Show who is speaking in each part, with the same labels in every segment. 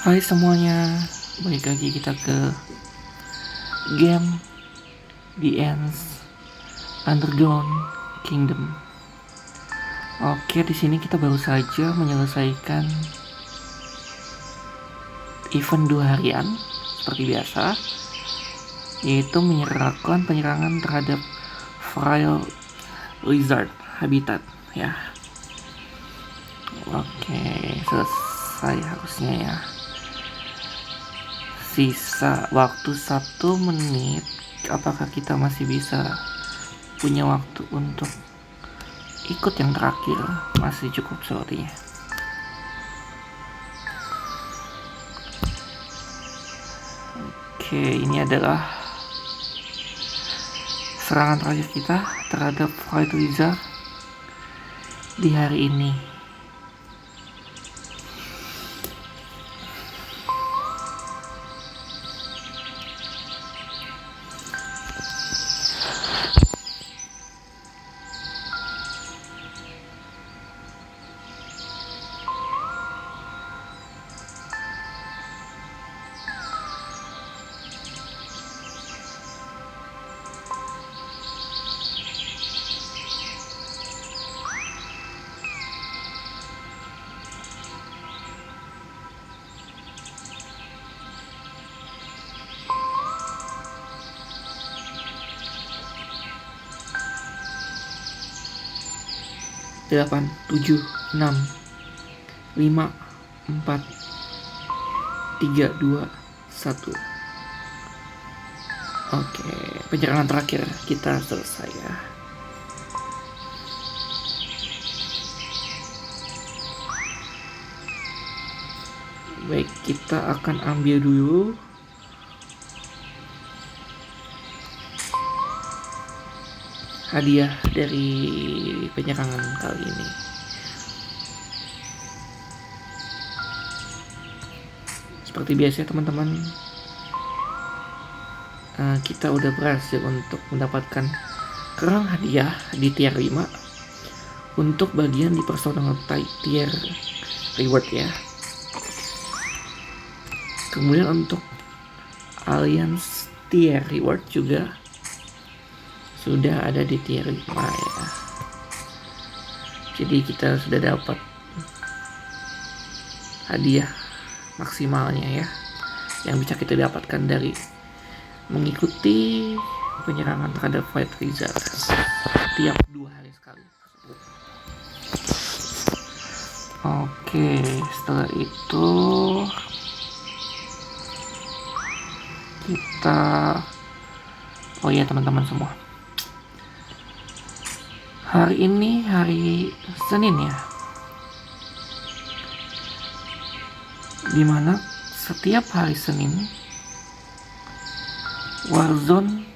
Speaker 1: Hai semuanya, balik lagi kita ke game The Ends Underground Kingdom. Oke, di sini kita baru saja menyelesaikan event 2 harian seperti biasa, yaitu menyerahkan penyerangan terhadap Frail Lizard Habitat ya. Oke, selesai harusnya ya. Sisa waktu 1 menit. Apakah kita masih bisa punya waktu untuk ikut yang terakhir? Masih cukup sepertinya. Oke, ini adalah serangan terakhir kita terhadap White Lizard di hari ini. Delapan, 7, 6, 5, 4, 3, 2, 1. Oke, penyerangan terakhir kita selesai ya. Baik, kita akan ambil dulu hadiah dari penyerangan kali ini. Seperti biasa teman-teman, kita udah berhasil untuk mendapatkan kerang hadiah di tier 5 untuk bagian di personal tier reward ya. Kemudian untuk alliance tier reward juga sudah ada di tier 5 ya. Jadi kita sudah dapat hadiah maksimalnya ya, yang bisa kita dapatkan dari mengikuti penyerangan terhadap White Lizard tiap 2 hari sekali. Oke, setelah itu kita teman-teman semua, hari ini hari Senin ya, dimana setiap hari Senin Warzone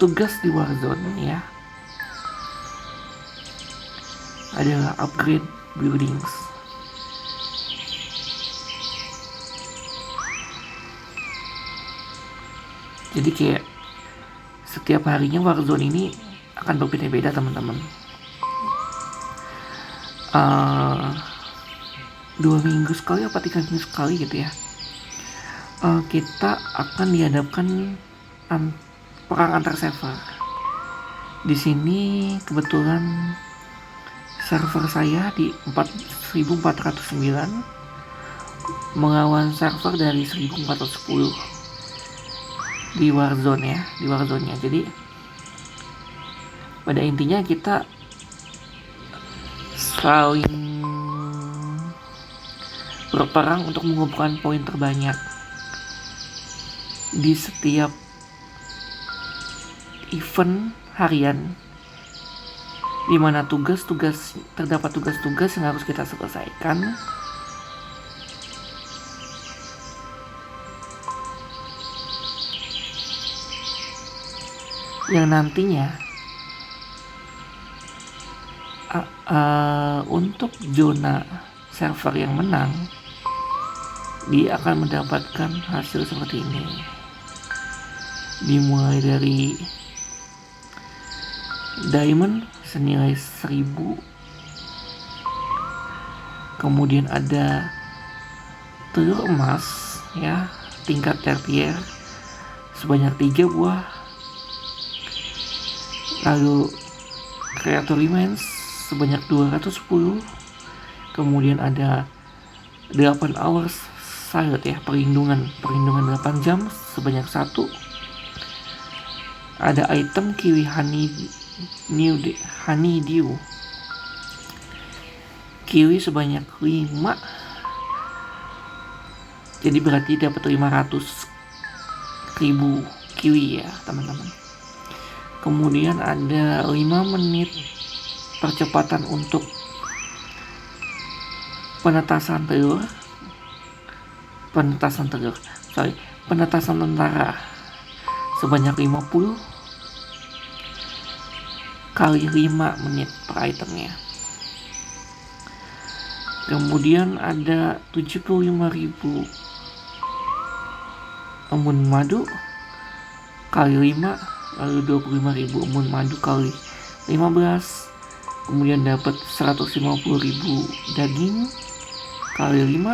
Speaker 1: tugas di Warzone ya adalah upgrade buildings. Jadi kayak setiap harinya Warzone ini akan berbeda-beda teman-teman. 2 minggu sekali apa 3 minggu sekali gitu ya, kita akan dihadapkan perang antar server. Di sini kebetulan server saya di 4409 melawan server dari 1410 di Warzone ya, di Warzone-nya. Jadi pada intinya kita saling berperang untuk mengumpulkan poin terbanyak di setiap event harian, di mana terdapat tugas-tugas yang harus kita selesaikan yang nantinya untuk zona server yang menang dia akan mendapatkan hasil seperti ini, dimulai dari diamond senilai 1000, Kemudian ada telur emas ya, tingkat tertier sebanyak 3 buah. Lalu kreatur remains sebanyak 210. Kemudian ada 8 hours silent ya, perlindungan 8 jam sebanyak 1. Ada item kiwi honeydew kiwi sebanyak 5, jadi berarti dapat 500.000 kiwi ya teman-teman. Kemudian ada 5 menit percepatan untuk penetasan tentara sebanyak 50 kali 5 menit per itemnya. Kemudian ada 75.000 embun madu kali 5, lalu 25.000 embun madu kali 15. Kemudian dapat 150.000 daging kali 5,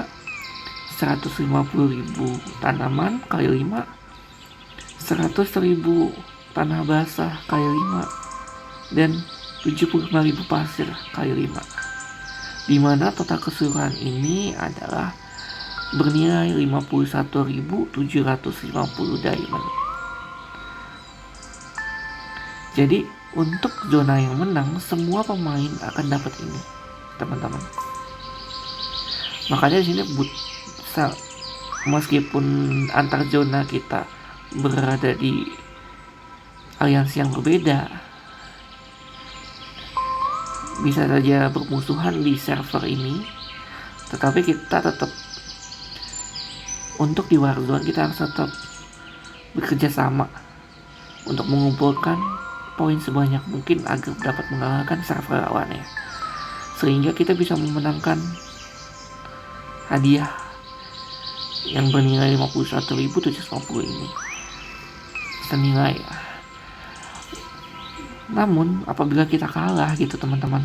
Speaker 1: 150.000 tanaman kali 5, 100.000 tanah basah kali 5, dan 75.000 pasir kali 5. Dimana total keseluruhan ini adalah bernilai 51.750 diamond. Jadi untuk zona yang menang, semua pemain akan dapat ini teman-teman. Makanya di sini meskipun antar zona kita berada di aliansi yang berbeda, bisa saja bermusuhan di server ini, tetapi kita tetap untuk di Warzone kita harus tetap bekerja sama untuk mengumpulkan poin sebanyak mungkin agar dapat mengalahkan server lawannya, sehingga kita bisa memenangkan hadiah yang bernilai 51.750 ini senilai. Namun apabila kita kalah gitu teman-teman,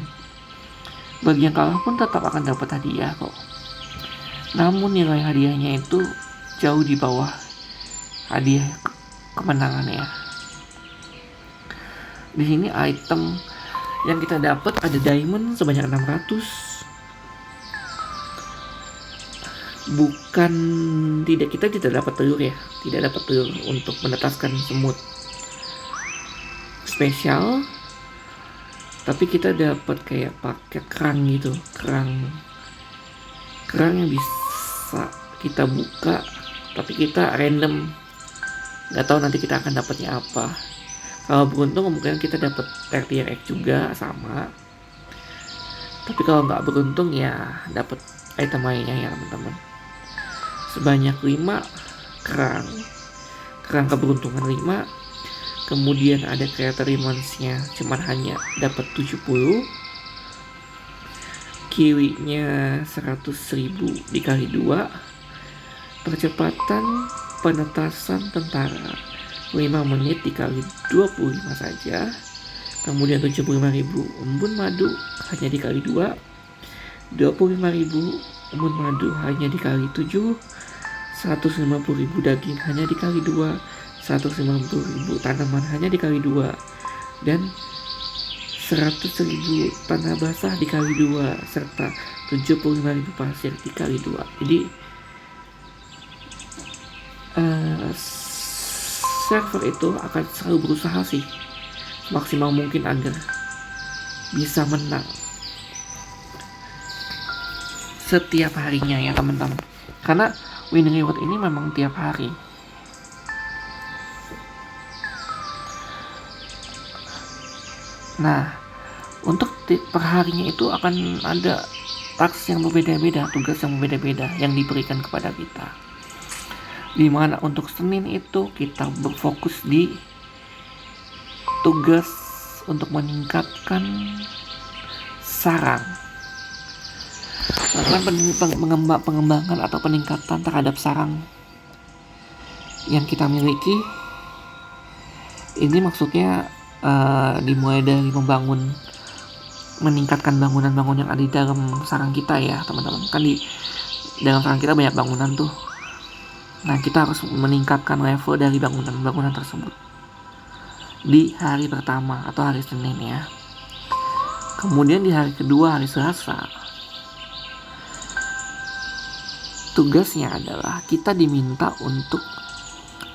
Speaker 1: bagi yang kalah pun tetap akan dapat hadiah kok. Namun nilai hadiahnya itu jauh di bawah hadiah kemenangannya. Di sini item yang kita dapat ada diamond sebanyak 600. Kita tidak dapat telur ya, tidak dapat telur untuk menetaskan semut spesial, tapi kita dapat kayak paket kerang gitu, kerang yang bisa kita buka, tapi kita random, nggak tahu nanti kita akan dapatnya apa. Kalau beruntung kemungkinan kita dapat tertier egg juga sama, tapi kalau nggak beruntung ya dapat item lainnya ya teman-teman. Sebanyak 5 kerang keberuntungan 5. Kemudian ada creator remains-nya cuman hanya dapat 70. Kiwinya 100.000 dikali 2. Percepatan penetasan tentara 5 menit dikali 25 saja. Kemudian 75.000 embun madu hanya dikali 2. 25.000 embun madu hanya dikali 7. 150.000 daging hanya dikali 2. 150.000 tanaman hanya dikali 2, dan 100.000 tanah basah dikali 2, serta 75.000 pasir dikali 2. Jadi server itu akan selalu berusaha sih maksimal mungkin agar bisa menang setiap harinya ya teman-teman, karena win reward ini memang tiap hari. Nah, untuk perharinya itu akan ada task yang berbeda-beda, tugas yang berbeda-beda yang diberikan kepada kita. Dimana untuk Senin itu kita berfokus di tugas untuk meningkatkan sarang, melakukan pengembangan atau peningkatan terhadap sarang yang kita miliki. Ini maksudnya dimulai dari membangun meningkatkan bangunan-bangunan yang ada di dalam sarang kita ya teman-teman. Kan di dalam sarang kita banyak bangunan tuh. Nah, kita harus meningkatkan level dari bangunan-bangunan tersebut di hari pertama atau hari Senin ya. Kemudian di hari kedua, hari Selasa, tugasnya adalah kita diminta untuk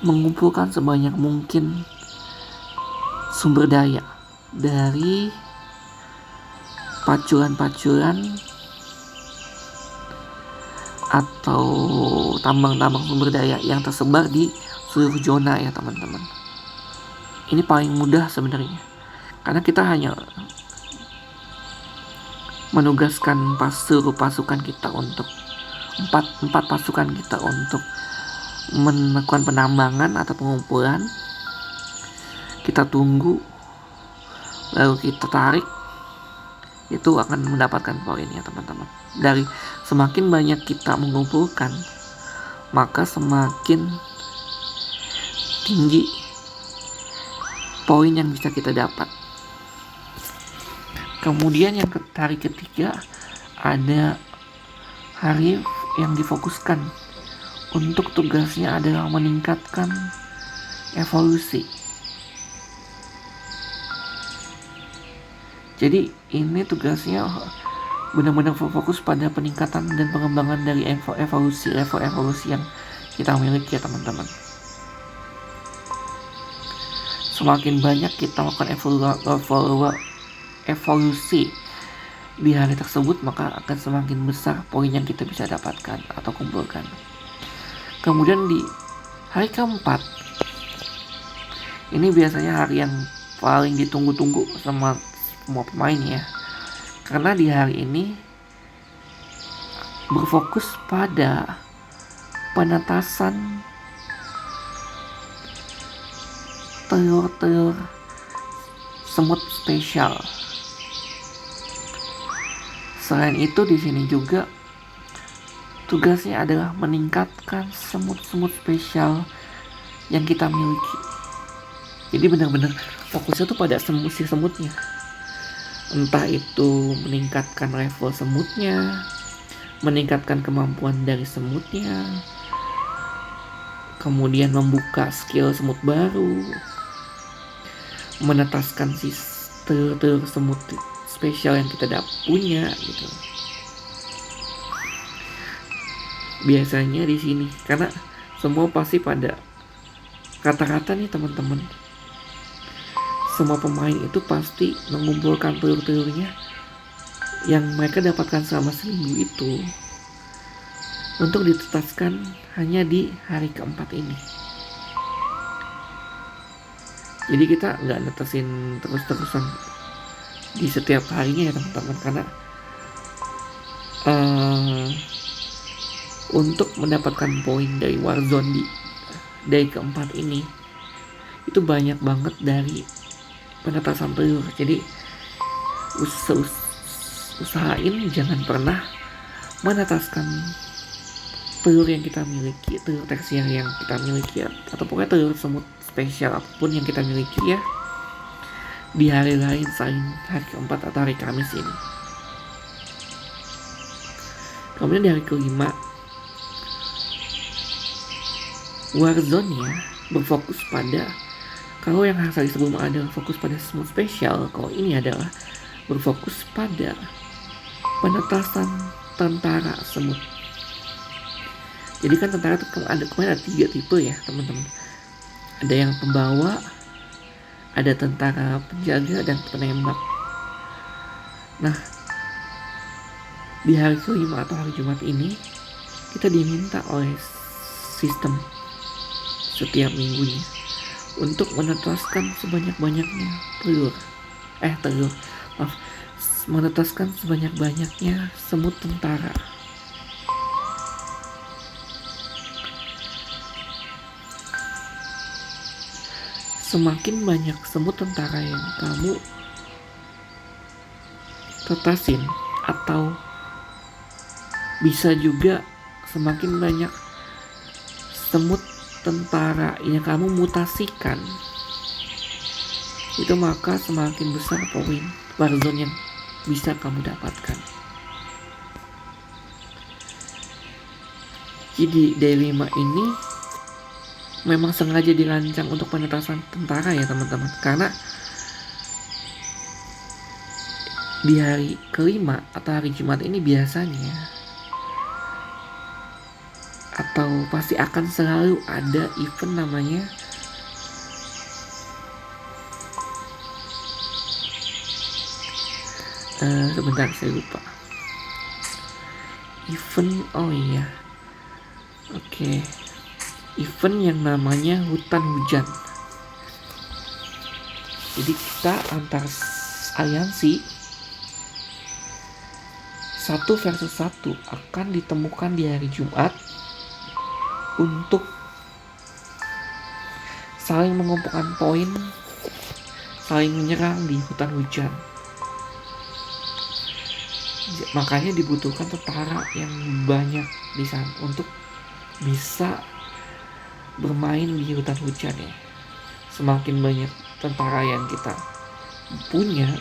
Speaker 1: mengumpulkan sebanyak mungkin sumber daya dari pacuran-pacuran atau tambang-tambang sumber daya yang tersebar di seluruh zona ya teman-teman. Ini paling mudah sebenarnya, karena kita hanya menugaskan seluruh pasukan kita untuk empat pasukan kita untuk melakukan penambangan atau pengumpulan. Kita tunggu, lalu kita tarik, itu akan mendapatkan poin ya teman-teman. Dari semakin banyak kita mengumpulkan, maka semakin tinggi poin yang bisa kita dapat. Kemudian yang hari ketiga ada hari yang difokuskan untuk tugasnya adalah meningkatkan evolusi. Jadi ini tugasnya benar-benar fokus pada peningkatan dan pengembangan dari level evolusi yang kita miliki ya teman-teman. Semakin banyak kita melakukan evolusi di hari tersebut, maka akan semakin besar poin yang kita bisa dapatkan atau kumpulkan. Kemudian di hari keempat, ini biasanya hari yang paling ditunggu-tunggu sama semua pemain ya, karena di hari ini berfokus pada penetasan telur-telur semut spesial. Selain itu di sini juga tugasnya adalah meningkatkan semut-semut spesial yang kita miliki. Jadi benar-benar fokusnya tuh pada si semutnya. Entah itu meningkatkan level semutnya, meningkatkan kemampuan dari semutnya, kemudian membuka skill semut baru, menetaskan si telur semut spesial yang kita punya gitu. Biasanya di sini karena semua pasti pada rata-rata nih teman-teman, semua pemain itu pasti mengumpulkan telur-telurnya yang mereka dapatkan selama seminggu itu untuk ditetaskan hanya di hari keempat ini. Jadi kita nggak netesin terus-terusan di setiap harinya ya teman-teman, karena untuk mendapatkan poin dari Warzone di day keempat ini itu banyak banget dari penetasan telur. Jadi usahain jangan pernah menetaskan telur yang kita miliki, telur tersier yang kita miliki ya, atau pokoknya telur semut spesial apapun yang kita miliki ya, di hari lain selain hari keempat atau hari Kamis ini. Kemudian di hari kelima, Warzone ya berfokus pada, kalau yang hari sebelum adalah fokus pada semut spesial, kalau ini adalah berfokus pada penetasan tentara semut. Jadi kan tentara itu kemarin ada 3 tipe ya teman-teman. Ada yang pembawa, ada tentara penjaga, dan penembak. Nah, di hari kelima atau hari Jumat ini kita diminta oleh sistem setiap minggunya untuk menetaskan sebanyak-banyaknya menetaskan sebanyak-banyaknya semut tentara. Semakin banyak semut tentara yang kamu tetasin, atau bisa juga semakin banyak semut tentara yang kamu mutasikan, itu maka semakin besar poin Warzone yang bisa kamu dapatkan. Jadi day 5 ini memang sengaja dirancang untuk penetasan tentara ya teman-teman, karena di hari kelima atau hari Jumat ini biasanya atau pasti akan selalu ada event namanya sebentar saya lupa event, event yang namanya hutan hujan. Jadi kita antar aliansi 1 versus 1 akan ditemukan di hari Jumat untuk saling mengumpulkan poin, saling menyerang di hutan hujan. Makanya dibutuhkan tentara yang banyak di sana untuk bisa bermain di hutan hujan ya. Semakin banyak tentara yang kita punya,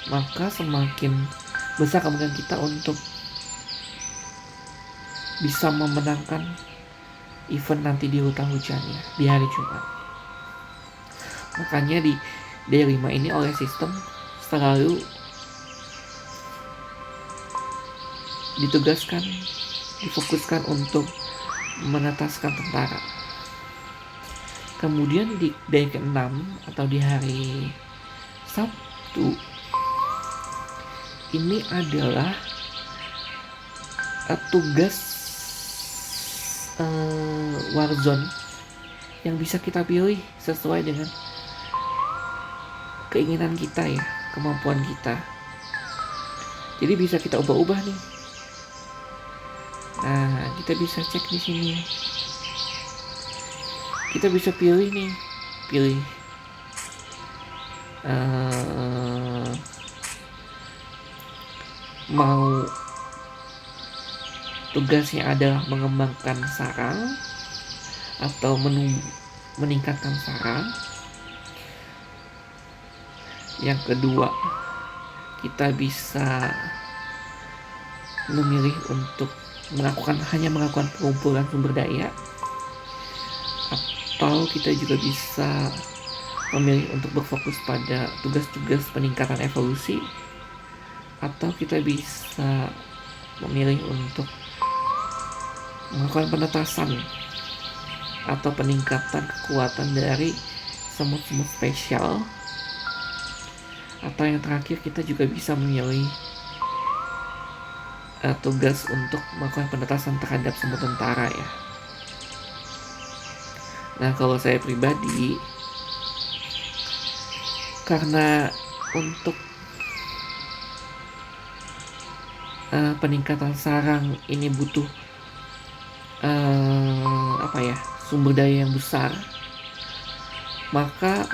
Speaker 1: maka semakin besar kemungkinan kita untuk bisa memenangkan event nanti di hutan hujannya di hari Jumat. Makanya di day 5 ini oleh sistem selalu ditugaskan, difokuskan untuk menetaskan tentara. Kemudian di day ke-6 atau di hari Sabtu ini adalah tugas warzone yang bisa kita pilih sesuai dengan keinginan kita ya, kemampuan kita. Jadi bisa kita ubah-ubah nih. Nah, kita bisa cek di sini. Kita bisa pilih mau tugasnya adalah mengembangkan sarang atau meningkatkan sarang. Yang kedua, kita bisa memilih untuk hanya melakukan pengumpulan sumber daya, atau kita juga bisa memilih untuk berfokus pada tugas-tugas peningkatan evolusi, atau kita bisa memilih untuk melakukan penetasan atau peningkatan kekuatan dari semut-semut spesial, atau yang terakhir kita juga bisa memilih tugas untuk melakukan penetasan terhadap semua tentara ya. Nah, kalau saya pribadi, karena untuk peningkatan sarang ini butuh sumber daya yang besar, maka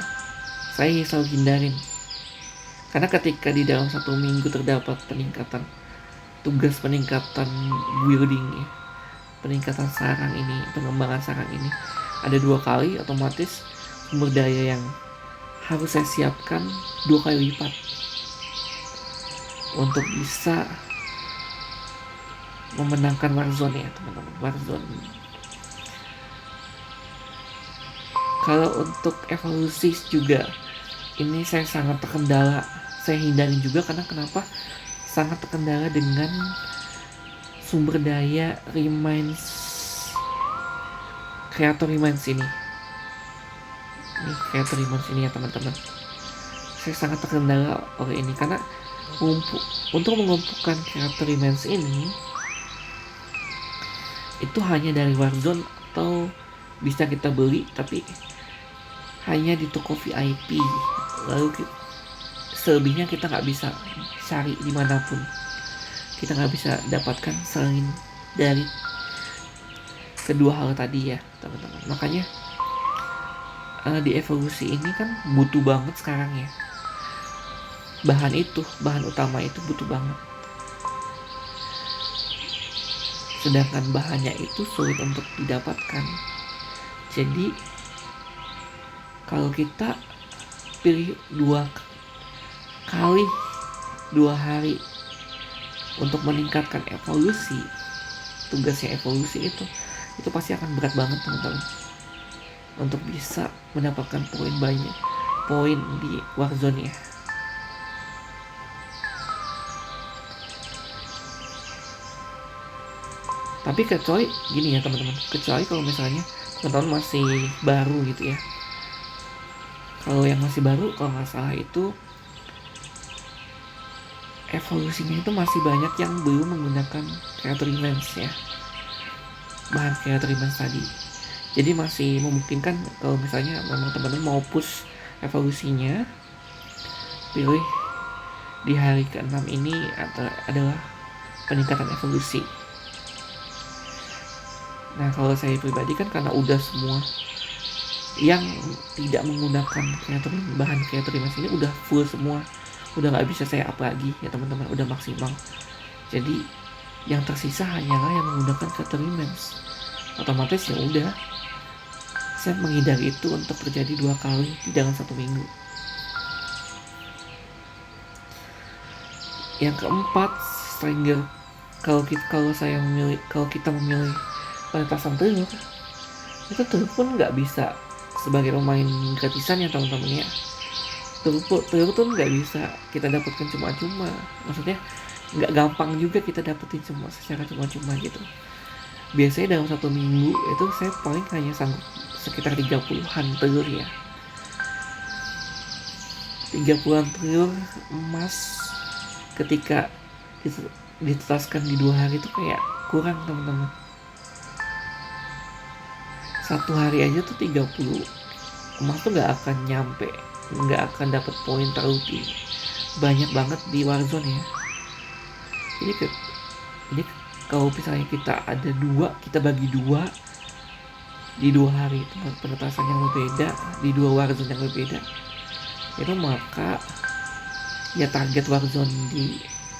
Speaker 1: saya selalu hindarin. Karena ketika di dalam 1 minggu terdapat tugas peningkatan building ya, peningkatan sarang ini, pengembangan sarang ini ada 2 kali, otomatis sumber daya yang harus saya siapkan 2 kali lipat untuk bisa memenangkan warzone ya teman-teman, warzone. Kalau untuk evolusi juga ini saya sangat terkendala, saya hindarin juga karena kenapa? Sangat terkendala dengan sumber daya kreator Remains ini. Ini kreator Remains ini ya teman-teman. Saya sangat terkendala oleh ini karena untuk mengumpulkan kreator Remains ini itu hanya dari warzone atau bisa kita beli, tapi hanya di toko VIP. Lalu selebihnya kita nggak bisa cari dimanapun, kita nggak bisa dapatkan selain dari kedua hal tadi ya teman-teman. Makanya di evolusi ini kan butuh banget sekarang ya, bahan utama itu butuh banget, sedangkan bahannya itu sulit untuk didapatkan. Jadi kalau kita pilih 2 kali 2 hari untuk meningkatkan evolusi. Tugasnya evolusi itu pasti akan berat banget teman-teman, untuk bisa mendapatkan poin di Warzone ya. Tapi kecuali gini ya teman-teman, kecuali kalau misalnya teman-teman masih baru gitu ya. Kalau yang masih baru, kalau nggak salah itu evolusinya itu masih banyak yang belum menggunakan creator events ya, bahan creator events tadi. Jadi masih memungkinkan kalau misalnya memang teman-teman mau push evolusinya, pilih di hari ke-6 ini adalah peningkatan evolusi. Nah kalau saya pribadi kan karena udah semua yang tidak menggunakan bahan creator events ini udah full semua, udah nggak bisa saya up lagi ya teman-teman, udah maksimal. Jadi yang tersisa hanyalah yang menggunakan creator events. Otomatis ya udah, saya menghindari itu untuk terjadi 2 kali di dalam 1 minggu. Yang keempat, stringer. Kalau kita memilih penetasan telur, itu telur pun nggak bisa sebagai pemain gratisan ya teman-teman ya. Telur tuh nggak bisa kita dapatkan cuma-cuma, maksudnya nggak gampang juga kita dapetin semua secara cuma-cuma gitu. Biasanya dalam 1 minggu itu saya paling hanya sanggup sekitar 30-an telur ya, 30-an telur emas. Ketika ditetaskan di 2 hari itu kayak kurang teman-teman. 1 hari aja tuh 30 emas tuh nggak akan nyampe, nggak akan dapat poin terlalu tinggi. Banyak banget di Warzone ya. Jadi kalau misalnya kita ada 2, kita bagi 2 di 2 hari penetasan yang berbeda, di 2 Warzone yang berbeda, itu maka ya target Warzone di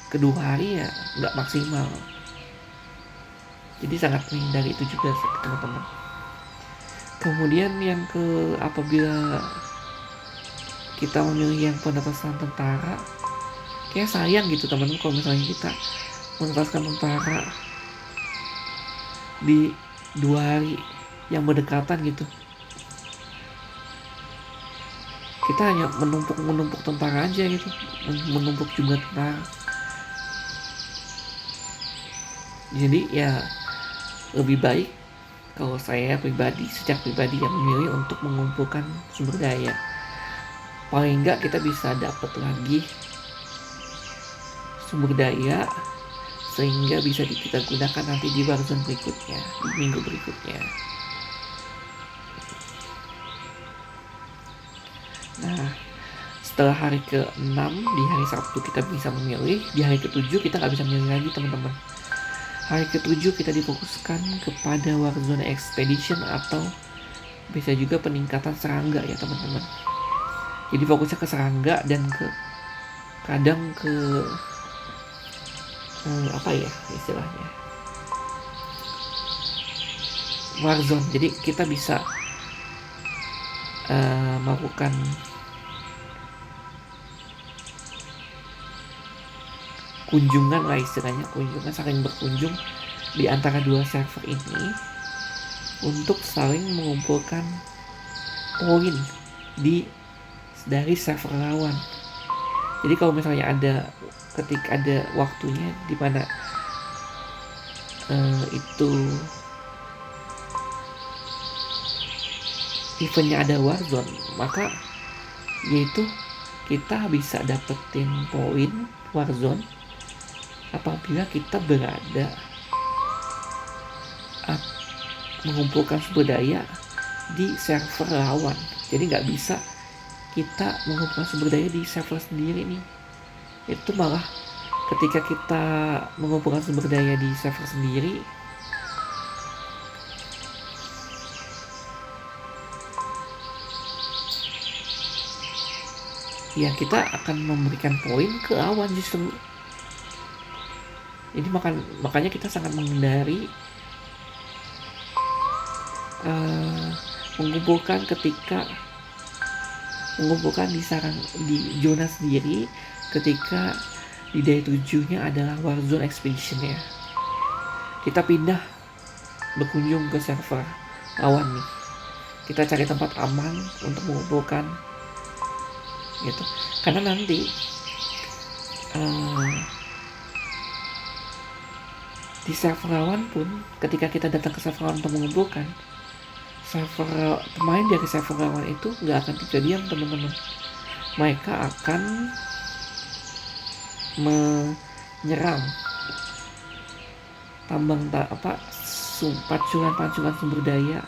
Speaker 1: kedua hari ya nggak maksimal. Jadi sangat menghindari itu juga teman-teman. Kemudian yang apabila kita memilih yang penetasan tentara, kayak sayang gitu teman-teman kalau misalnya kita menetaskan tentara di 2 hari yang berdekatan gitu. Kita hanya menumpuk tentara aja gitu, menumpuk jumlah tentara. Jadi ya lebih baik kalau saya sejak pribadi yang memilih untuk mengumpulkan sumber daya. Paling enggak kita bisa dapat lagi sumber daya sehingga bisa kita gunakan nanti di Warzone berikutnya, di minggu berikutnya. Nah, setelah hari ke-6 di hari Sabtu kita bisa memilih, di hari ke-7 kita nggak bisa memilih lagi teman-teman. Hari ke-7 kita difokuskan kepada Warzone Expedition atau bisa juga peningkatan serangga ya teman-teman. Jadi fokusnya ke serangga dan kadang ke apa ya istilahnya, Warzone. Jadi kita bisa melakukan kunjungan lah istilahnya, saling berkunjung di antara 2 server ini untuk saling mengumpulkan poin dari server lawan. Jadi kalau misalnya ketika ada waktunya di mana itu eventnya ada Warzone, maka yaitu kita bisa dapetin poin Warzone apabila kita berada mengumpulkan sumber daya di server lawan. Jadi nggak bisa kita mengumpulkan sumber daya di server sendiri nih. Itu malah ketika kita mengumpulkan sumber daya di server sendiri, ya kita akan memberikan poin ke lawan justru. Jadi makanya kita sangat menghindari mengumpulkan di zona sendiri ketika Di day 7-nya adalah Warzone Expedition ya. Kita pindah berkunjung ke server lawan nih. Kita cari tempat aman untuk mengumpulkan gitu. Karena nanti di server lawan pun ketika kita datang ke server lawan untuk mengumpulkan, server pemain dari server lawan itu nggak akan tinggal diam teman-teman. Mereka akan menyerang pancungan sumber daya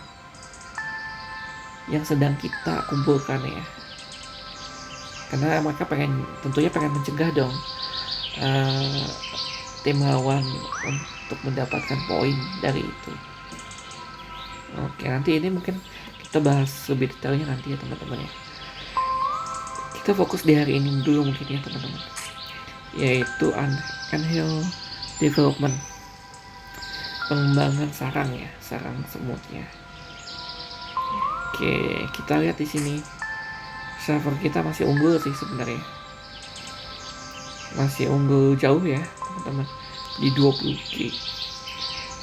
Speaker 1: yang sedang kita kumpulkan ya. Karena mereka tentunya pengen mencegah dong tim lawan untuk mendapatkan poin dari itu. Oke, nanti ini mungkin kita bahas lebih detailnya nanti ya teman-teman ya. Kita fokus di hari ini dulu mungkin ya teman-teman, yaitu Anthill Development, pengembangan sarang semutnya. Oke, kita lihat di sini server kita masih unggul sih sebenarnya, masih unggul jauh ya teman-teman di 20G,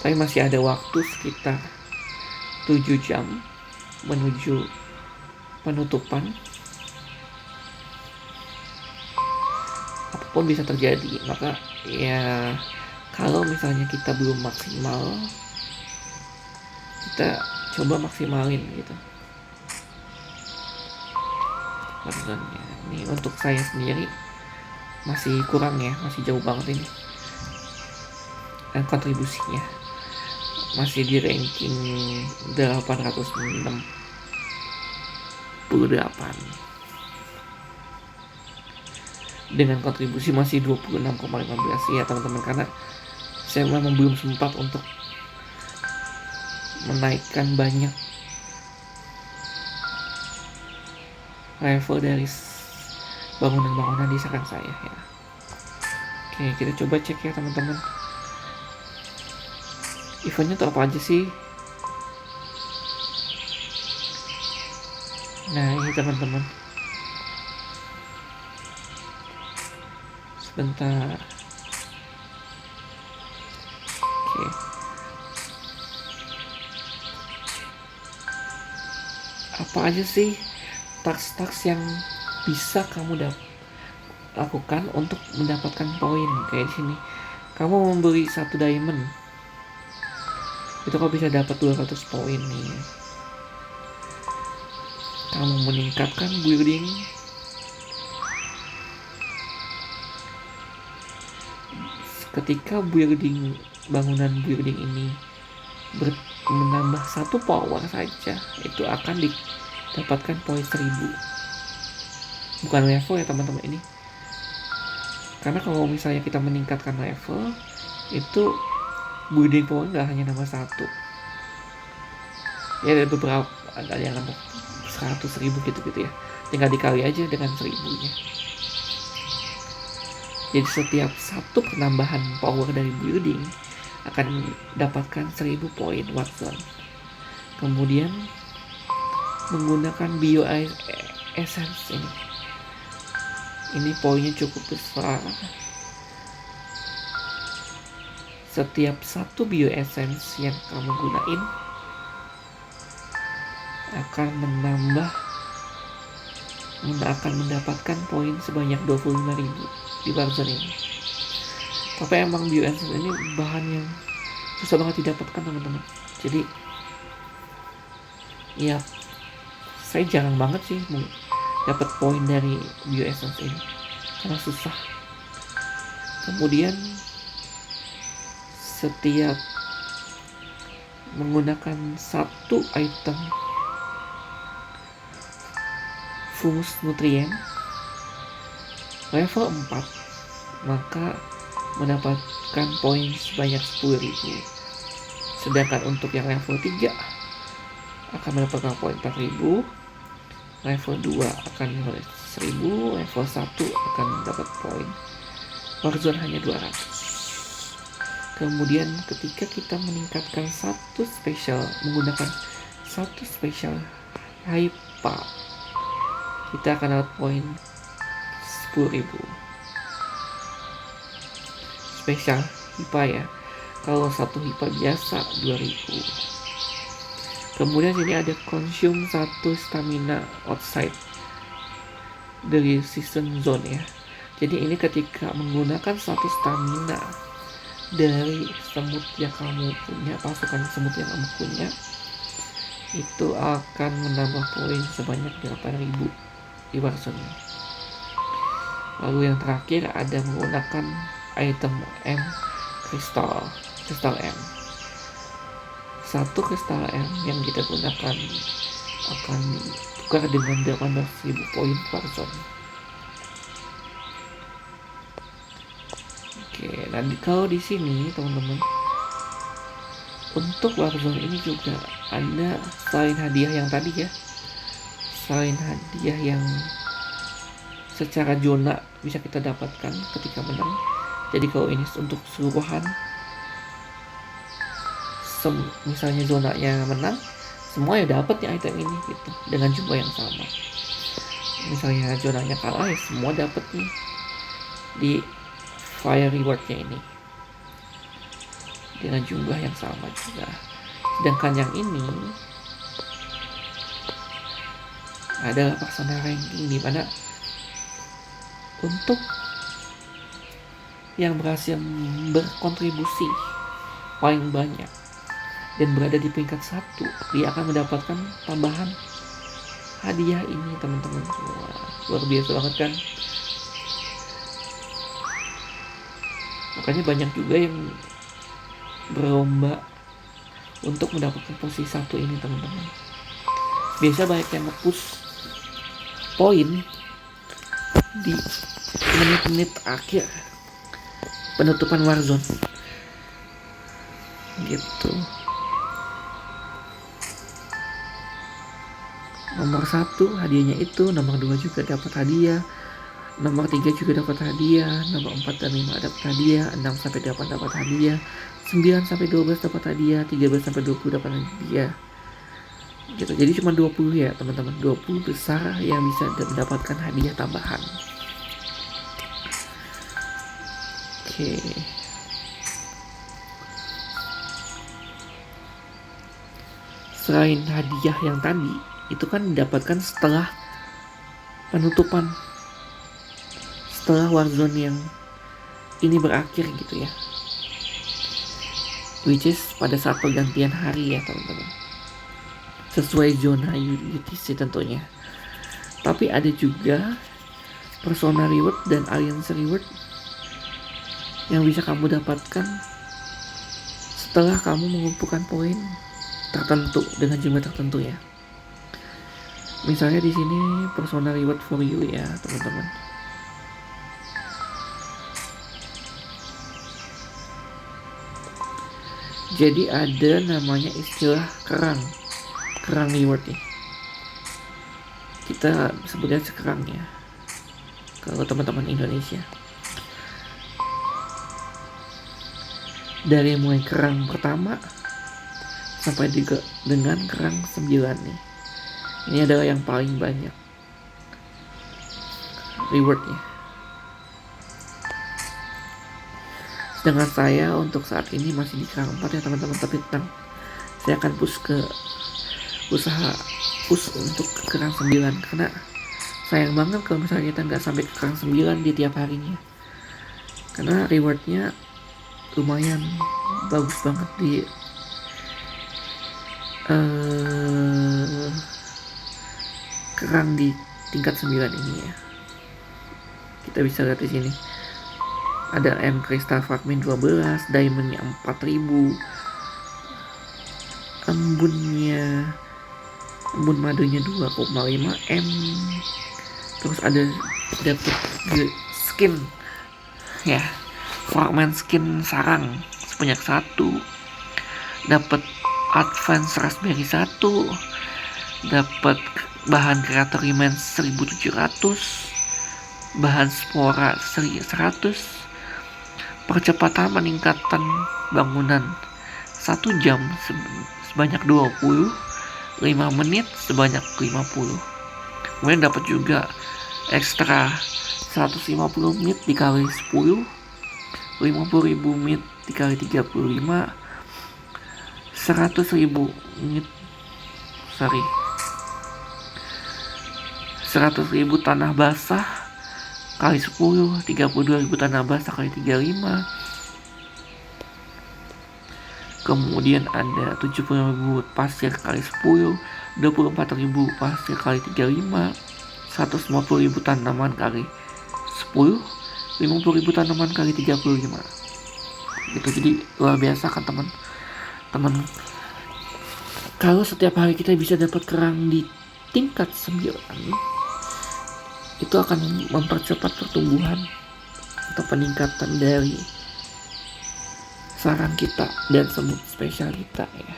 Speaker 1: tapi masih ada waktu sekitar 7 jam menuju penutupan. Apapun bisa terjadi, maka ya kalau misalnya kita belum maksimal, kita coba maksimalin gitu. Harganya ini untuk saya sendiri masih kurang ya, masih jauh banget ini. Dan kontribusinya masih di ranking 868 dengan kontribusi masih 26,15 ya teman-teman, karena saya memang belum sempat untuk menaikkan banyak level dari bangunan-bangunan di sarang saya ya. Oke, kita coba cek ya teman-teman, eventnya tuh apa aja sih. Nah ini teman-teman, sebentar. Oke, apa aja sih task-task yang bisa kamu lakukan untuk mendapatkan poin? Kayak di sini, kamu membeli 1 diamond, itu kau bisa dapat 200 poin nih. Kamu meningkatkan building, ketika bangunan building ini menambah 1 power saja, itu akan didapatkan poin 1000. Bukan level ya teman-teman ini, karena kalau misalnya kita meningkatkan level itu building power nggak hanya nambah 1 ya, ada beberapa, ada yang nambah 100.000 gitu ya, tinggal dikali aja dengan 1000-nya. Jadi setiap 1 penambahan power dari building akan mendapatkan 1000 poin Warzone. Kemudian menggunakan bio essence ini poinnya cukup besar. Setiap 1 bio essence yang kamu gunain akan mendapatkan poin sebanyak 25.000 di Warzone ini. Tapi emang bio essence ini bahan yang susah banget didapatkan teman-teman. Jadi ya saya jarang banget sih dapat poin dari bio essence ini karena susah. Kemudian setiap menggunakan 1 item fungus nutrien level 4, maka mendapatkan poin sebanyak 10.000. Sedangkan untuk yang level 3 akan mendapatkan poin 4.000, level 2 akan 1.000, level 1 akan dapat poin Warzone hanya 200. Kemudian ketika kita meningkatkan menggunakan 1 special hypa, kita akan dapat poin 10.000. spesial HIPA ya. Kalau satu HIPA biasa 2000. Kemudian sini ada consume 1 stamina outside dari season zone ya. Jadi ini ketika menggunakan 1 stamina dari semut yang kamu punya, pasukan semut yang kamu punya, itu akan menambah poin sebanyak 8.000 di Warzone. Lalu yang terakhir ada menggunakan item M kristal M. 1 kristal M yang kita gunakan akan ditukar dengan 18.000 poin Warzone. Oke, nah kalau di sini teman-teman, untuk Warzone ini juga ada selain hadiah yang tadi ya, selain hadiah yang secara zona bisa kita dapatkan ketika menang. Jadi kalau ini untuk keseluruhan, misalnya zonanya menang, semua ya dapat ya item ini gitu dengan jumlah yang sama. Misalnya zonanya kalah ya semua dapat nih di fire rewardnya ini dengan jumlah yang sama juga. Sedangkan yang ini adalah persona ranking, di mana untuk yang berhasil berkontribusi paling banyak dan berada di peringkat 1, dia akan mendapatkan tambahan hadiah ini teman-teman. Wah, luar biasa banget kan. Makanya banyak juga yang berlomba untuk mendapatkan posisi 1 ini teman-teman. Biasa banyak yang nge-push poin di menit-menit akhir penutupan Warzone gitu. Nomor 1 hadiahnya itu, nomor 2 juga dapat hadiah, nomor 3 juga dapat hadiah, nomor 4 dan 5 dapat hadiah, 6 sampai 8 dapat hadiah, 9 sampai 12 dapat hadiah, 13 sampai 20 dapat hadiah gitu. Jadi cuma 20 ya teman-teman, 20 besar yang bisa mendapatkan hadiah tambahan. Oke. Selain hadiah yang tadi, itu kan didapatkan setelah penutupan, setelah Warzone yang ini berakhir gitu ya, which is pada saat pergantian hari ya teman-teman, sesuai zona UTC tentunya. Tapi ada juga persona reward dan alliance reward yang bisa kamu dapatkan setelah kamu mengumpulkan poin tertentu dengan jumlah tertentu ya. Misalnya di sini persona reward for you ya teman-teman. Jadi ada namanya istilah kerang reward nih. Kita sebutnya sekerang ya kalau teman-teman Indonesia. Dari mulai kerang pertama sampai dengan kerang 9 nih. Ini adalah yang paling banyak rewardnya. Sedangkan saya untuk saat ini masih di kerang 4 ya teman-teman. Tapi saya akan push untuk kerang 9, karena sayang banget kalau misalnya kita nggak sampai ke kerang 9 di tiap harinya, karena rewardnya lumayan bagus banget di kerang di tingkat 9 ini ya. Kita bisa lihat di sini ada M kristal fragment 12, diamondnya 4000, embun madunya 2,5 M, terus ada dapet skin ya, fragment skin sarang sebanyak 1, dapat advance raspberry 1, dapat bahan creator remains 1700, bahan spora 100, percepatan peningkatan bangunan 1 jam sebanyak 20, 5 menit sebanyak 50. Kemudian dapat juga ekstra 150 menit dikali 10, 50.000 mit dikali 35, 100.000 mit, 100.000 tanah basah kali 10, 32.000 tanah basah kali 35. Kemudian ada 70.000 pasir kali 10, 24.000 pasir kali 35, 150.000 tanaman kali 10, 50.000 tanaman kali 35. Gitu. Jadi luar biasa kan teman-teman. Kalau setiap hari kita bisa dapat kerang di tingkat 9, itu akan mempercepat pertumbuhan atau peningkatan dari sarang kita dan semut spesial kita ya.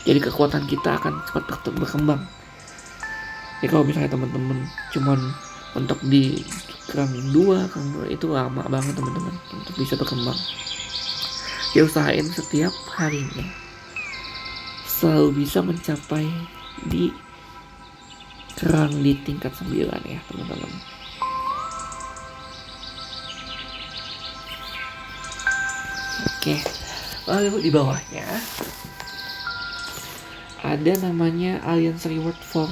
Speaker 1: Jadi kekuatan kita akan cepat berkembang. Ya kalau misalnya teman-teman cuman untuk di kerang 2 itu lama banget teman-teman untuk bisa berkembang. Ya usahain setiap harinya selalu bisa mencapai di kerang di tingkat 9 ya teman-teman. Oke, lalu di bawahnya ada namanya Alliance Reward for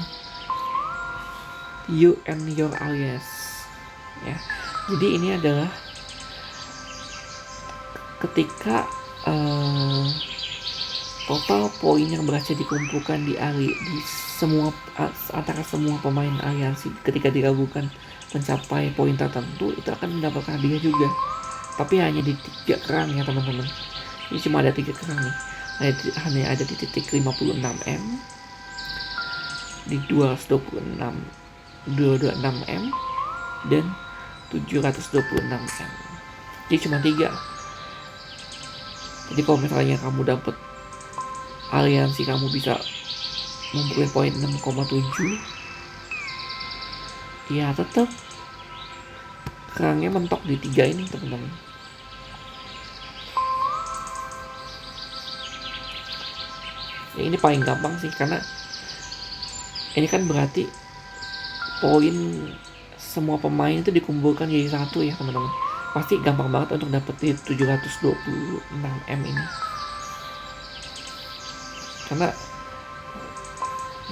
Speaker 1: you and your allies ya. Jadi ini adalah ketika total poin yang berhasil dikumpulkan di semua antara semua pemain aliansi ketika digabungkan mencapai poin tertentu, itu akan mendapatkan hadiah juga. Tapi hanya di 3 kerang ya teman-teman. Ini cuma ada 3 kerang nih. Hanya ada di titik 56M, di 226M dan 726M. Jadi cuma 3. Jadi kalau misalnya kamu dapat aliansi kamu bisa mempunyai poin 6,7, ya tetap kerangnya mentok di 3 ini teman-teman. Ya, ini paling gampang sih karena ini kan berarti poin semua pemain itu dikumpulkan jadi 1 ya teman-teman. Pasti gampang banget untuk dapetin 726M ini. Karena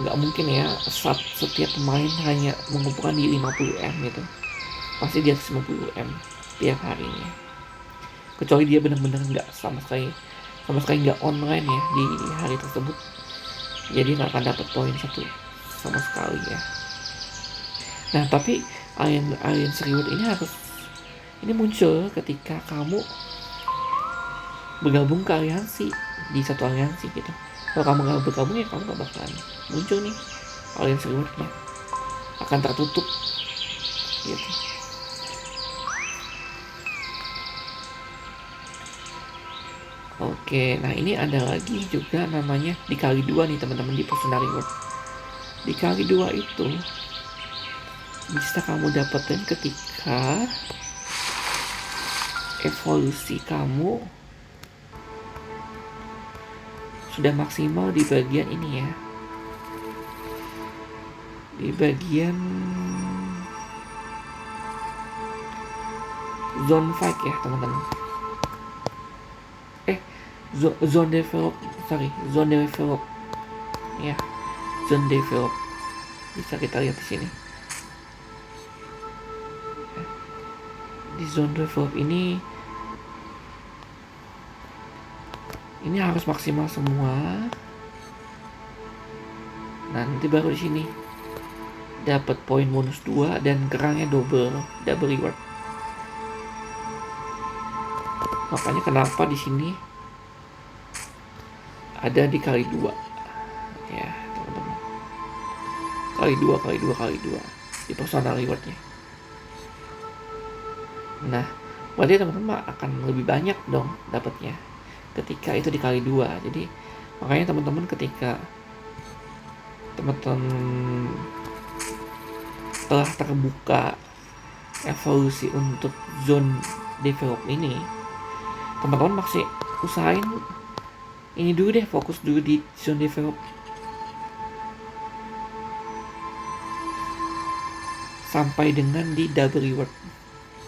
Speaker 1: nggak mungkin ya setiap pemain hanya mengumpulkan di 50M gitu. Pasti di atas 50M tiap harinya. Kecuali dia benar-benar nggak sama sekali nggak online ya di hari tersebut, jadi nggak akan dapat poin 1 sama sekali ya. Nah tapi Alliance Reward ini muncul ketika kamu bergabung ke aliansi di satu aliansi gitu. Kalau kamu nggak bergabung ya kamu nggak bakalan muncul nih Alliance Rewardnya, akan tertutup gitu. Oke, nah ini ada lagi juga namanya dikali 2 nih teman-teman di personal reward. Dikali 2 itu bisa kamu dapetin ketika evolusi kamu sudah maksimal di bagian ini ya. Di bagian zone 5 ya teman-teman. Zone develop ya, zone develop bisa kita lihat di sini. Di zone develop ini harus maksimal semua. Nanti baru di sini dapat poin bonus 2 dan kerangnya double reward. Makanya kenapa di sini ada dikali 2 ya teman-teman. Kali 2 di personal rewardnya. Nah berarti teman-teman akan lebih banyak dong dapatnya ketika itu dikali 2. Jadi makanya teman-teman ketika teman-teman telah terbuka evolusi untuk zone develop ini, teman-teman masih usahain ini dulu deh, fokus dulu di zone develop sampai dengan di double reward,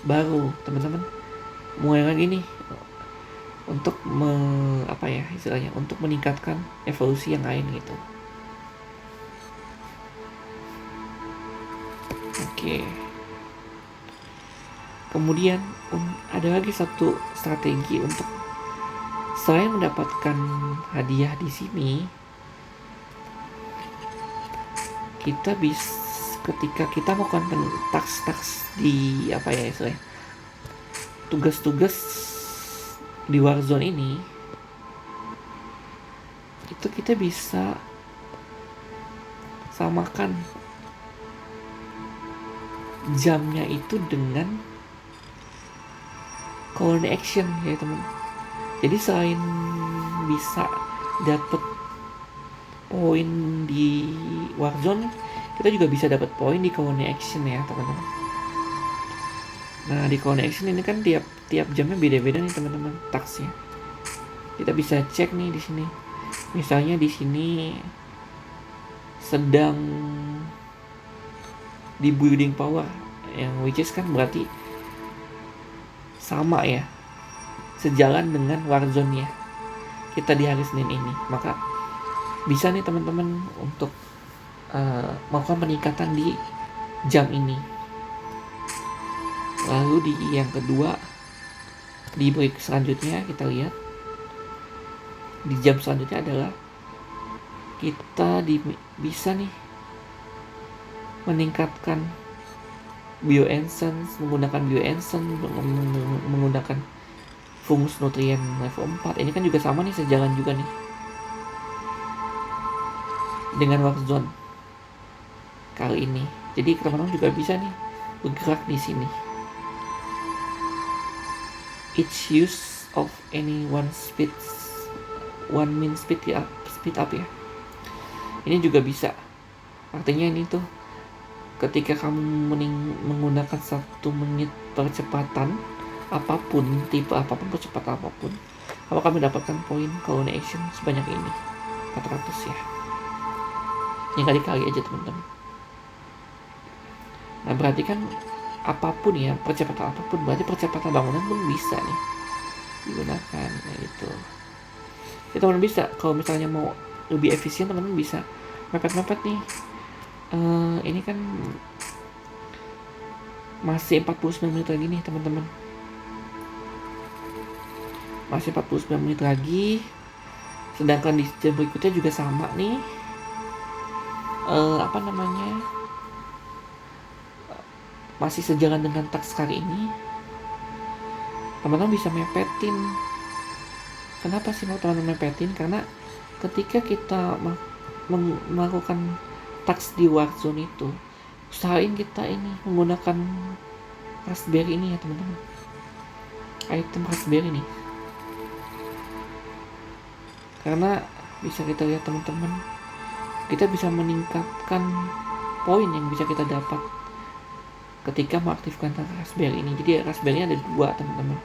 Speaker 1: baru teman-teman mulai lagi nih untuk istilahnya untuk meningkatkan evolusi yang lain gitu. Oke. Kemudian ada lagi satu strategi untuk selain mendapatkan hadiah di sini, kita bisa ketika kita melakukan task di istilahnya tugas-tugas di Warzone ini, itu kita bisa samakan jamnya itu dengan colony action ya teman. Jadi selain bisa dapat poin di Warzone, kita juga bisa dapat poin di colony action ya teman-teman. Nah di colony action ini kan tiap jamnya beda-beda nih teman-teman tasknya. Kita bisa cek nih di sini. Misalnya di sini sedang di building power, yang which is kan berarti sama ya, sejalan dengan Warzone-nya kita di hari Senin ini. Maka bisa nih teman-teman untuk melakukan peningkatan di jam ini. Lalu di yang kedua, di break selanjutnya kita lihat di jam selanjutnya adalah kita bisa nih meningkatkan bioessence, menggunakan bioessence, menggunakan fungus nutrien level 4. Ini kan juga sama nih, sejalan juga nih dengan Warzone kali ini. Jadi teman-teman juga bisa nih bergerak di sini. Each use of any one min speed up ya. Ini juga bisa. Artinya ini tuh ketika kamu menggunakan 1 menit percepatan apapun, tipe apapun, percepatan apapun, kamu akan mendapatkan poin colony action sebanyak ini, 400 ya. Ini kali-kali aja teman-teman. Nah berarti kan apapun ya, percepatan apapun, berarti percepatan bangunan pun bisa nih digunakan. Nah itu ya, teman-teman bisa. Kalau misalnya mau lebih efisien, teman-teman bisa mepet-mepet nih. Ini kan masih 49 menit lagi nih teman-teman. Masih 49 menit lagi. Sedangkan di jam berikutnya juga sama nih. Masih sejalan dengan task kali ini. Teman-teman bisa mepetin. Kenapa sih mau teman-teman mepetin? Karena ketika kita melakukan task di Warzone itu, usahain kita ini menggunakan raspberry ini ya teman-teman. Item raspberry nih. Karena bisa kita lihat teman-teman, kita bisa meningkatkan poin yang bisa kita dapat ketika mengaktifkan raspberry ini. Jadi raspberry ada 2 teman-teman.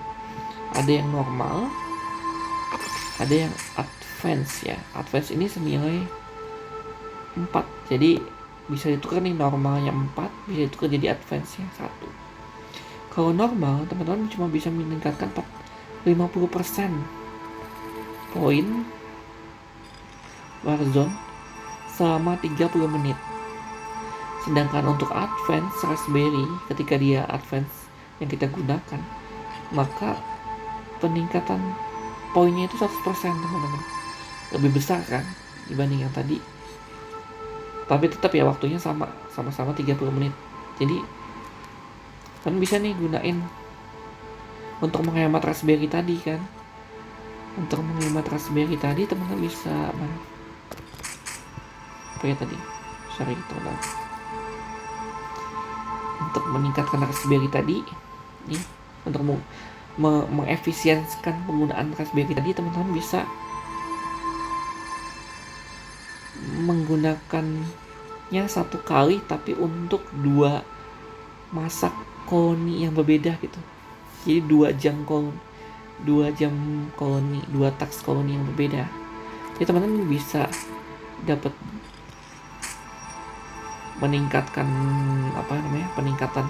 Speaker 1: Ada yang normal, ada yang advance ya. Advance ini senilai 4. Jadi bisa ditukar nih, normalnya 4 bisa ditukar jadi advance nya 1. Kalau normal teman-teman cuma bisa meningkatkan 50% poin Warzone selama 30 menit. Sedangkan untuk advance raspberry, ketika dia advance yang kita gunakan, maka peningkatan poinnya itu 100% teman-teman. Lebih besar kan dibanding yang tadi. Tapi tetap ya waktunya sama-sama 30 menit. Jadi kan bisa nih gunain untuk menghemat raspberry tadi kan. Untuk menghemat raspberry tadi teman-teman bisa teman-teman. Untuk meningkatkan raspberry tadi nih, untuk mengefisiensikan penggunaan raspberry tadi, teman-teman bisa menggunakannya 1 kali tapi untuk 2 masa koloni yang berbeda gitu. Jadi 2 jam koloni, 2 task koloni yang berbeda. Jadi teman-teman bisa dapat meningkatkan peningkatan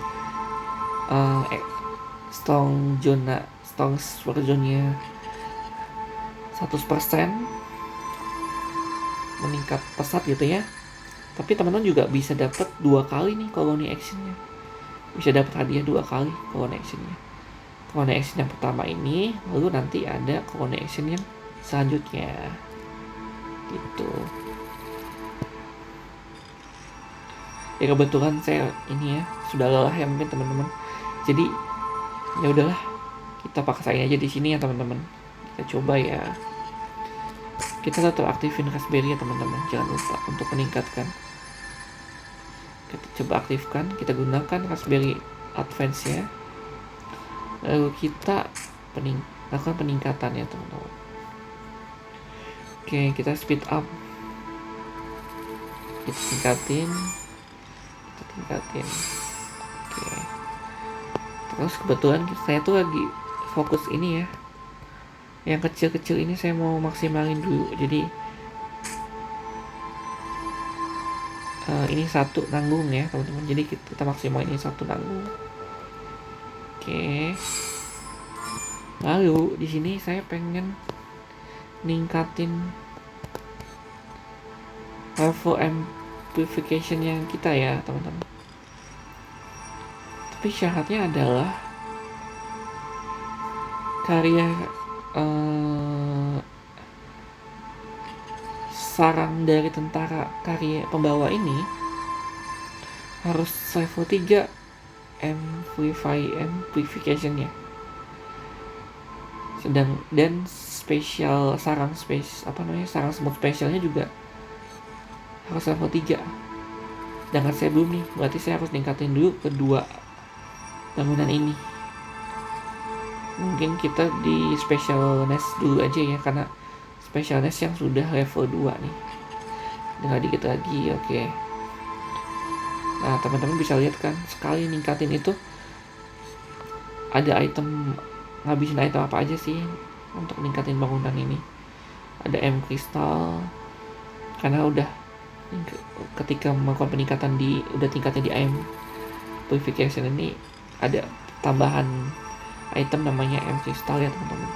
Speaker 1: Stars versionnya 100% meningkat pesat gitu ya. Tapi teman-teman juga bisa dapat 2 kali nih koloni actionnya, bisa dapat hadiah 2 kali koloni actionnya. Koloni action yang pertama ini, lalu nanti ada koloni action yang selanjutnya gitu. Ya kebetulan saya ini ya sudah lelah ya mungkin teman-teman, jadi ya udahlah kita paksain aja di sini ya teman-teman. Kita coba ya, kita tetap aktifin Raspberry ya teman-teman, jangan lupa untuk meningkatkan. Kita coba aktifkan, kita gunakan Raspberry Advance ya, lalu kita lakukan peningkatan ya teman-teman. Oke, kita speed up, kita tingkatin. Oke, terus kebetulan saya tuh lagi fokus ini ya, yang kecil-kecil ini saya mau maksimalin dulu. Jadi ini satu nanggung ya teman-teman, jadi kita maksimalin ini satu nanggung. Oke, lalu di sini saya pengen ningkatin level amplification yang kita ya teman-teman. Tapi syaratnya adalah karya sarang dari tentara karya pembawa ini harus level 3 amplification-nya. Dan spesial sarang sarang semut spesialnya juga harus level 3. Sedangkan saya belum nih, berarti saya harus ningkatin dulu kedua bangunan ini. Mungkin kita di special nest dulu aja ya, karena special nest yang sudah level 2 nih. Tinggal dikit lagi, oke. Nah teman-teman bisa lihat kan, sekali ningkatin itu ada item, ngabisin item apa aja sih untuk ningkatin bangunan ini. Ada M kristal, karena udah ketika melakukan peningkatan udah tingkatnya di AM purification ini, ada tambahan item namanya M kristal ya teman-teman.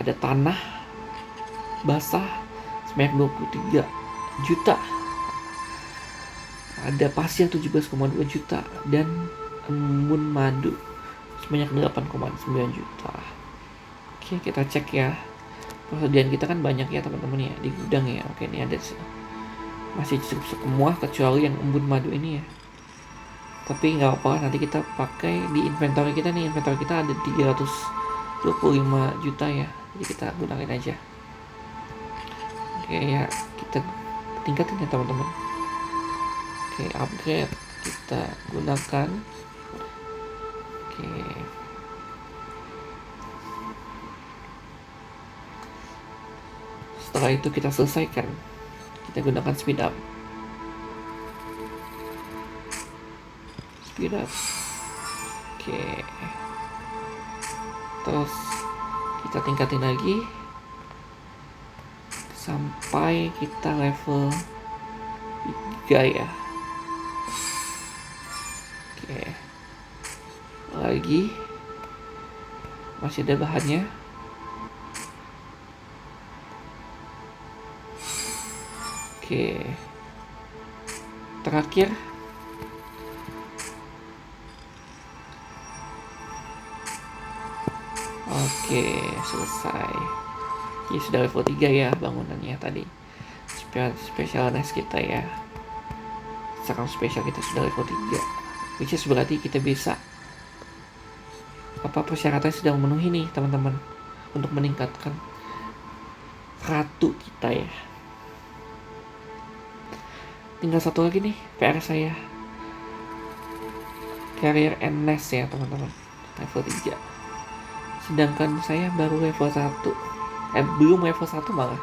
Speaker 1: Ada tanah basah sebanyak 23 juta, ada pasir 17,2 juta, dan embun madu sebanyak 8,9 juta. Oke, kita cek ya. Persediaan kita kan banyak ya teman-teman ya di gudang ya. Oke, ini ada masih cukup semua kecuali yang embun madu ini ya. Tapi nggak apa-apa, nanti kita pakai di inventory kita nih. Inventory kita ada 325 juta ya, jadi kita gunakan aja. Oke ya, kita tingkatin ya teman-teman. Oke, upgrade kita gunakan. Oke, setelah itu kita selesaikan, kita gunakan speed up. Oke, terus kita tingkatin lagi sampai kita level 3 ya. Oke, lagi masih ada bahannya. Oke, terakhir oke, selesai. Ini sudah level 3 ya bangunannya tadi. Special nest kita ya, sarang spesial kita sudah level 3, which is berarti kita bisa persyaratan sudah memenuhi nih teman-teman untuk meningkatkan ratu kita ya. Tinggal satu lagi nih PR saya, carrier and nest ya teman-teman, level 3. Sedangkan saya baru level 1, belum level 1 malah.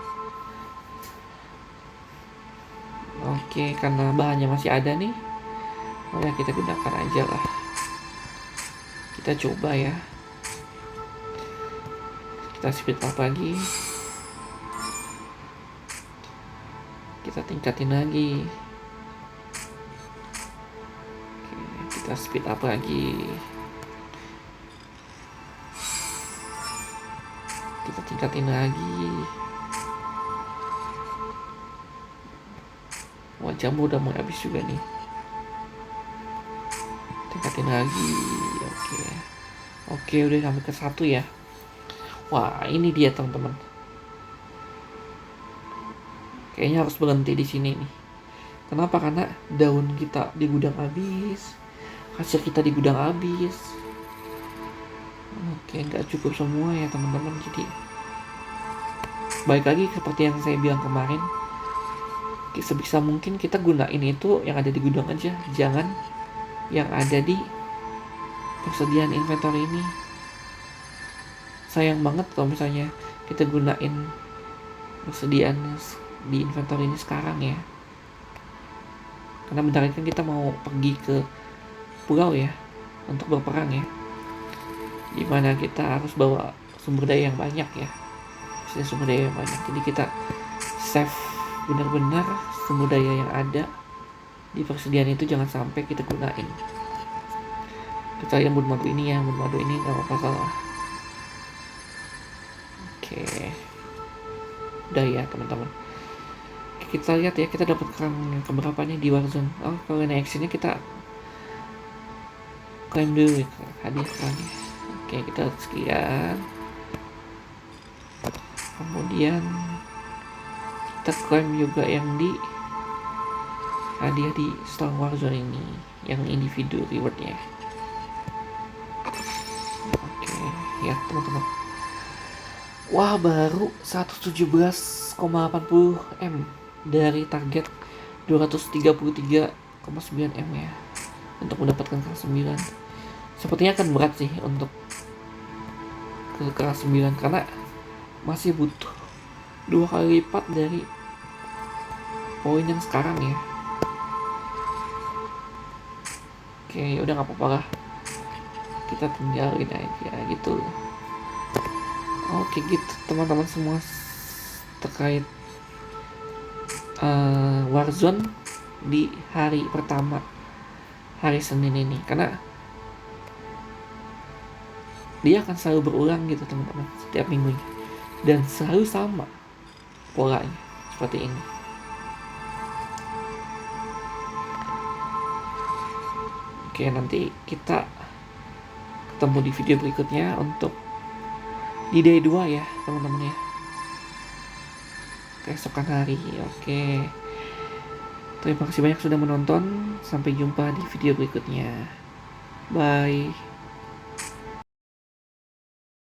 Speaker 1: Oke, karena bahannya masih ada nih, ya kita gunakan aja lah. Kita coba ya, kita speed up lagi, kita tingkatin lagi. Oke, kita Kita speed up lagi. Kita tingkatin lagi. Wah, jambu udah mulai habis juga nih. Tingkatin lagi. Oke, udah sampai ke 1 ya. Wah, ini dia teman-teman. Kayaknya harus berhenti di sini nih. Kenapa? Karena daun kita di gudang habis, hasil kita di gudang habis. Oke, nggak cukup semua ya teman-teman. Jadi baik lagi seperti yang saya bilang kemarin, sebisa mungkin kita gunain itu yang ada di gudang aja, jangan yang ada di persediaan inventory ini. Sayang banget kalau misalnya kita gunain persediaan di inventory ini sekarang ya, karena bentar lagi kan kita mau pergi ke pulau ya untuk berperang ya, dimana kita harus bawa sumber daya yang banyak ya, sumber daya yang banyak. Jadi kita save benar-benar sumber daya yang ada di persediaan itu, jangan sampai kita gunain. Kecuali yang madu ini ya, madu ini nggak apa-apa salah. Oke, udah ya teman-teman. Kita lihat ya, kita dapat yang keberapa nih di Warzone. Oh, kalau naik actionnya kita klaim dulu ya, hadiah lagi. Oke, kita sekian. Kemudian kita klaim juga yang di hadiah di Star Warzone ini, yang individu rewardnya. Oke, ya teman-teman. Wah, baru 117,80 M dari target 233,9 M ya, untuk mendapatkan kelas 9. Sepertinya akan berat sih untuk ke kelas 9 karena masih butuh 2 kali lipat dari poin yang sekarang ya. Oke, udah nggak apa-apa lah, kita tinggalin aja gitu. Oke gitu teman-teman semua terkait Warzone di hari pertama, hari Senin ini, karena dia akan selalu berulang gitu teman-teman setiap minggunya, dan selalu sama polanya seperti ini. Oke, nanti kita ketemu di video berikutnya untuk di day 2 ya teman-teman ya, keesokan hari. Oke, terima kasih banyak sudah menonton. Sampai jumpa di video berikutnya. Bye.